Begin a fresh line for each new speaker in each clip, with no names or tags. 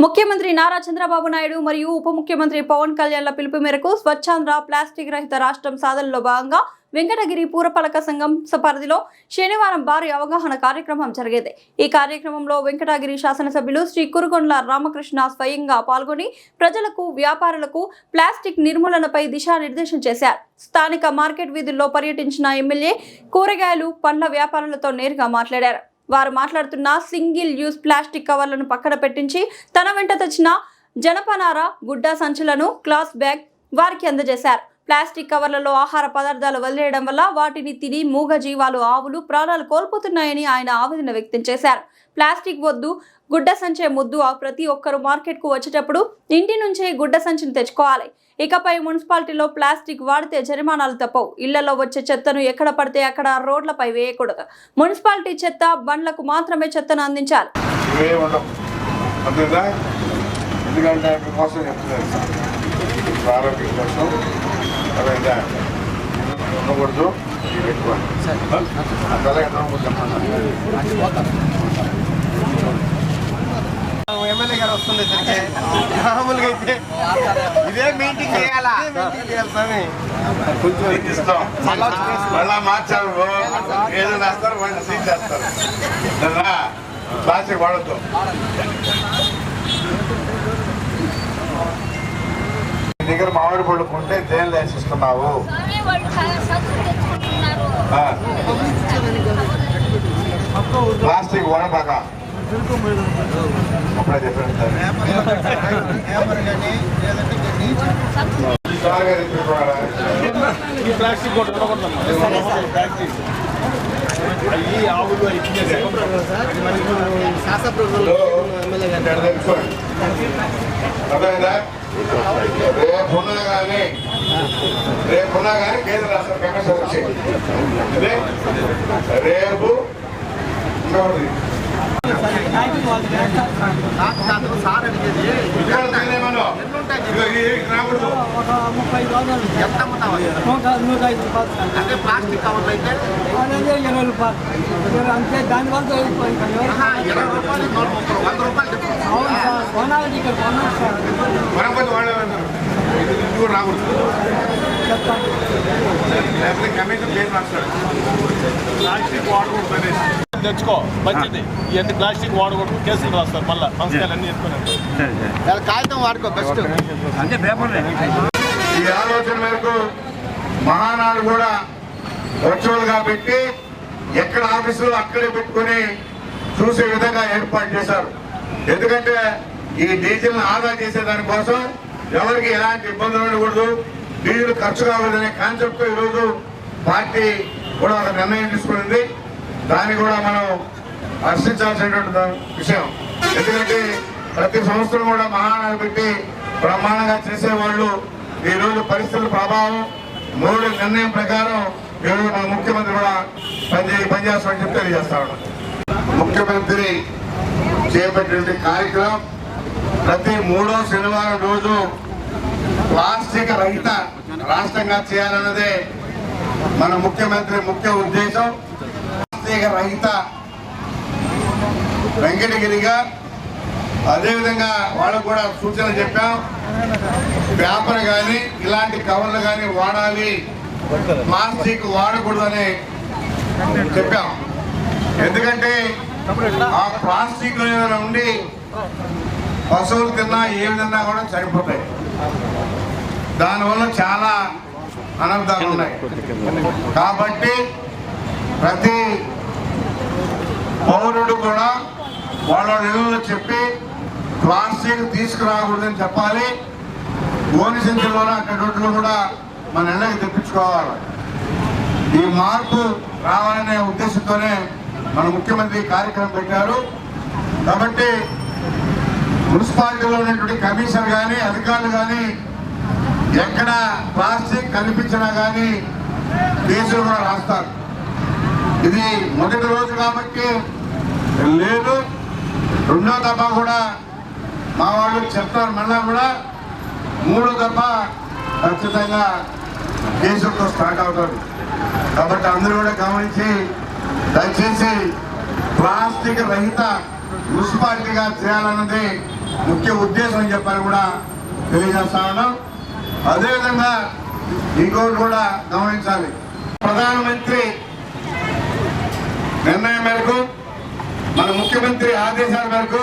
ముఖ్యమంత్రి నారా చంద్రబాబు నాయుడు మరియు ఉప ముఖ్యమంత్రి పవన్ కళ్యాణ్ల పిలుపు మేరకు స్వచ్ఛాంధ్ర ప్లాస్టిక్ రహిత రాష్ట్రం సాధనలో భాగంగా వెంకటగిరి పురపాలక సంఘం పరిధిలో శనివారం భారీ అవగాహన కార్యక్రమం జరిగింది. ఈ కార్యక్రమంలో వెంకటగిరి శాసనసభ్యులు శ్రీ కురుగొండ్ల రామకృష్ణ స్వయంగా పాల్గొని ప్రజలకు, వ్యాపారులకు ప్లాస్టిక్ నిర్మూలనపై దిశానిర్దేశం చేశారు. స్థానిక మార్కెట్ వీధుల్లో పర్యటించిన ఎమ్మెల్యే కూరగాయలు, పండ్ల వ్యాపారులతో నేరుగా మాట్లాడారు. వారు మాట్లాడుతున్న సింగిల్ యూజ్ ప్లాస్టిక్ కవర్లను పక్కన పెట్టించి తన వెంట తెచ్చిన జనపనార, గుడ్డ సంచులను క్లాత్ బ్యాగ్ వారికి అందజేశారు. ప్లాస్టిక్ కవర్లలో ఆహార పదార్థాలు వదిలేయడం వల్ల వాటిని తిని మూగ జీవాలు, ఆవులు ప్రాణాలు కోల్పోతున్నాయని ఆయన ఆవేదన వ్యక్తం చేశారు. ప్లాస్టిక్ వద్దు, గుడ్డ సంచే ముద్దు. ప్రతి ఒక్కరూ మార్కెట్కు వచ్చేటప్పుడు ఇంటి నుంచే గుడ్డ సంచిని తెచ్చుకోవాలి. ఇకపై మున్సిపాలిటీలో ప్లాస్టిక్ వాడితే జరిమానాలు తప్పవు. ఇళ్లలో వచ్చే చెత్తను ఎక్కడ పడితే అక్కడ రోడ్లపై వేయకూడదు. మున్సిపాలిటీ చెత్త బండ్లకు మాత్రమే చెత్తను అందించాలి.
ఎమ్మెల్యే గారు వస్తుంది మామూలుగా అయితే ఇదే మీటింగ్ చేయాలా
మళ్ళా మార్చారు, ఏదో వేస్తారు, వాళ్ళు సీట్ చేస్తారు. ప్లాస్టిక్ వాడద్దు. దగ్గర మామిడి పళ్ళు కొంటే దేని వేసిస్తున్నావు? ప్లాస్టిక్ వాడబాక అప్పుడే చెప్పాను
ప్లాస్టిక్ ఆవులు
రేపున్నా కానీ కేంద్ర రాష్ట్ర కమిషన్ వచ్చి రేపు
సార్ అడిగేది అంటే ప్లాస్టిక్ కవర్లు అయితే
20 రూపాయలు అంతే. దానివల్ల
20 రూపాయలు 100 రూపాయలు
కొనాలి. ఇక్కడ కొనాలి సార్.
వనపతి వాళ్ళే కూడా రాకూడదు. లేకపోతే కమిషన్ పేరు రాస్తాడు. ప్లాస్టిక్ వాడకూడదు
తెచ్చుకో మంచిది. ఇవన్నీ ప్లాస్టిక్ వాడకూడదు, కేసులు రాస్తారు. మళ్ళీ సంస్కారాలు అన్ని ఎత్తుకుని
కాగితం వాడుకో బెస్ట్.
అంటే పేపర్
ఈ ఆలోచన మేరకు మహానాడు కూడా వర్చువల్ గా పెట్టి ఎక్కడ ఆఫీసులో అక్కడే పెట్టుకుని చూసే విధంగా ఏర్పాటు చేశారు. ఎందుకంటే ఈ డీజిల్ ఆదా చేసే దానికోసం ఎవరికి ఎలాంటి ఇబ్బందులు ఉండకూడదు, డీజిల్ ఖర్చు కాకూడదనే కాన్సెప్ట్ ఈరోజు పార్టీ కూడా ఒక నిర్ణయం తీసుకునింది. దాన్ని కూడా మనం హర్షించాల్సినటువంటి విషయం. ఎందుకంటే ప్రతి సంవత్సరం కూడా మహానాడు పెట్టి బ్రహ్మాండంగా చేసేవాళ్ళు ఈరోజు పరిస్థితుల ప్రభావం 3 నిర్ణయం ప్రకారం ఈరోజు మన ముఖ్యమంత్రి కూడా పనిచేస్తామని చెప్పి తెలియజేస్తా ఉన్నాం. ముఖ్యమంత్రి చేపట్టిన కార్యక్రమం ప్రతి 3వ శనివారం రోజు ప్లాస్టిక్ రహిత రాష్ట్రంగా చేయాలన్నదే మన ముఖ్యమంత్రి ముఖ్య ఉద్దేశం. ప్లాస్టిక్ రహిత వెంకటగిరిగా అదేవిధంగా వాళ్ళకు కూడా సూచనలు చెప్పాం. పేపర్ కానీ ఇలాంటి కవర్లు కానీ వాడాలి, ప్లాస్టిక్ వాడకూడదని చెప్పాం. ఎందుకంటే ఆ ప్లాస్టిక్ ఉండి పశువులు తిన్నా ఏమి తిన్నా కూడా చనిపోతాయి. దానివల్ల చాలా అనర్థాలు ఉన్నాయి. కాబట్టి ప్రతి పౌరుడు కూడా వాళ్ళ ఇళ్ళలో చెప్పి ప్లాస్టిక్ తీసుకురాకూడదని చెప్పాలి. గోని సంచుల్లో అక్కడ కూడా మన ఇళ్ళకి తెప్పించుకోవాలి. ఈ మార్పు రావాలనే ఉద్దేశంతోనే మన ముఖ్యమంత్రి కార్యక్రమం పెట్టారు. కాబట్టి మున్సిపాలిటీలో ఉన్నటువంటి కమిషనర్ కానీ అధికారులు కానీ ఎక్కడ ప్లాస్టిక్ కనిపించినా కానీ కేసులు కూడా రాస్తారు. ఇది మొదటి రోజు కాబట్టి లేదు. 2వ దఫా కూడా మా వాళ్ళు చెప్తారు. మళ్ళా కూడా 3వ దఫా ఖచ్చితంగా కేసులతో స్టార్ట్ అవుతారు. కాబట్టి అందరూ కూడా గమనించి దయచేసి ప్లాస్టిక్ రహిత మున్సిపాలిటీగా చేయాలన్నది ముఖ్య ఉద్దేశం అని చెప్పని కూడా తెలియజేస్తా ఉన్నాం. అదేవిధంగా ఇంకోటి కూడా గమనించాలి, ప్రధానమంత్రి నిర్ణయం మేరకు మన ముఖ్యమంత్రి ఆదేశాల మేరకు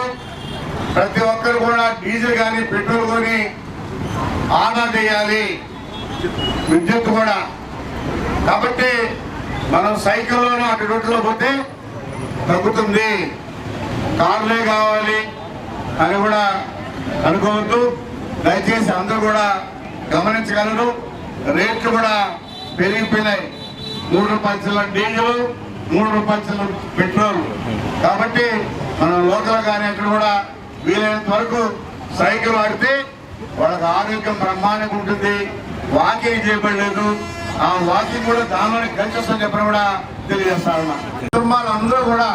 ప్రతి ఒక్కరు కూడా డీజిల్ కానీ పెట్రోల్ కొని ఆదా చేయాలి, విద్యుత్ కూడా. కాబట్టి మనం సైకిల్లోనూ అటు రోడ్లో పోతే తగ్గుతుంది, కార్లే కావాలి అని కూడా అనుకోవద్దు. దయచేసి అందరూ కూడా గమనించగలరు. రేట్లు కూడా పెరిగిపోయినాయి. 3 రూపాయల చిల్లర డీజిల్, 3 రూపాయల చిల్లర పెట్రోల్. కాబట్టి మనం లోకల్ కానీ అక్కడ కూడా వీలైనంత వరకు సైకిల్ వాడితే వాళ్ళకి ఆరోగ్యం బ్రహ్మాండంగా ఉంటుంది. వాకింగ్ చేయబడలేదు, ఆ వాకింగ్ కూడా దానిలోనే కలిసి వస్తుందని చెప్పడం కూడా తెలియజేస్తా ఉన్నా. కుటుంబాలు అందరూ కూడా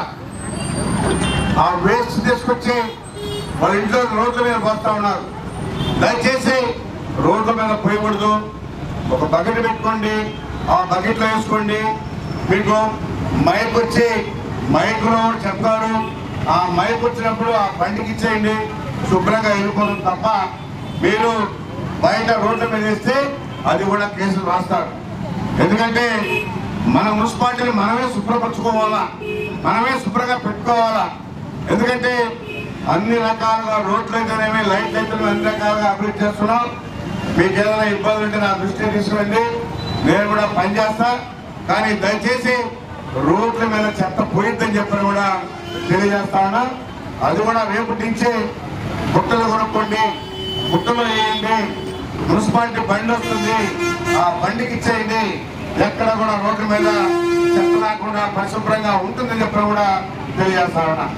ఆ వేస్ట్ తీసుకొచ్చి వాళ్ళ ఇంట్లో రోడ్ల మీద పోతా ఉన్నారు. దయచేసి రోడ్ల మీద పోయకూడదు. ఒక బకెట్ పెట్టుకోండి, ఆ బకెట్లో వేసుకోండి. మీకు మైక్ వచ్చి మైక్లో చెప్తారు, ఆ మైక్ వచ్చినప్పుడు ఆ బండికి ఇచ్చేయండి, శుభ్రంగా వెళ్ళిపోవడం తప్ప మీరు బయట రోడ్ల మీద వేస్తే అది కూడా కేసులు రాస్తారు. ఎందుకంటే మన మున్సిపాలిటీని మనమే శుభ్రపరచుకోవాలా, మనమే శుభ్రంగా పెట్టుకోవాలా. ఎందుకంటే అన్ని రకాలుగా రోడ్లు అయితేనేమి, లైట్లు అయితేనేమి అన్ని రకాలుగా అభివృద్ధి చేస్తున్నాం. మీకు ఏదైనా ఇబ్బందులు ఉంటే నా దృష్టికి తీసుకురండి, నేను కూడా పనిచేస్తా. కానీ దయచేసి రోడ్ల మీద చెత్త పోయిద్దని చెప్పని కూడా తెలియజేస్తా ఉన్నా. అది కూడా రేపు నుంచి బుట్టలు కొనుక్కోండి, బుట్టలు వేయండి. మున్సిపాలిటీ బండి వస్తుంది, ఆ బండికి ఇచ్చేయండి. ఎక్కడ కూడా రోడ్ల మీద చెత్త లేకుండా పరిశుభ్రంగా ఉంటుందని చెప్పని కూడా తెలియజేస్తా ఉన్నా.